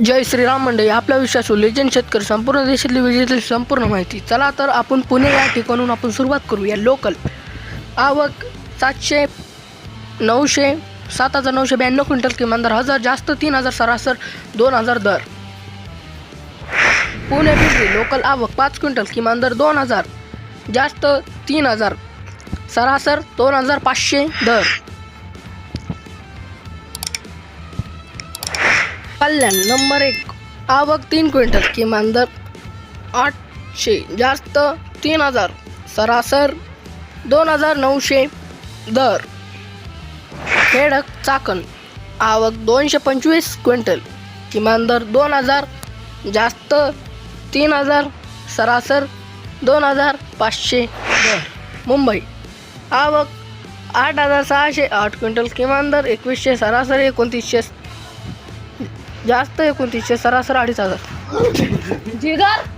जय श्रीराम मंडळी, आपला विश्वास लेजंड शेतकरी संपूर्ण देशातली विजेतील संपूर्ण माहिती. चला तर आपण पुणे या ठिकाणून आपण सुरुवात करूया. लोकल आवक 700, 900, 7,992 क्विंटल, किमान दर 1000, जास्त 3000, सरासर 2000 दर. पुणे पिंपरी लोकल आवक 5 क्विंटल, किमान दर 2000, जास्त 3000, सरासर 2500 दर. कल्याण नंबर 1 आवक 3 क्विंटल, किमान दर 800, जास्त 3000, सरासर 2900 दर. खेडक चाकण आवक 225 क्विंटल, किमान दर 2000, जास्त 3000, सरासर 2500 दर. मुंबई आवक 8608 क्विंटल, किमान दर 2100, सरासर 2900, जास्त 2900, सरासर 2500. जिगर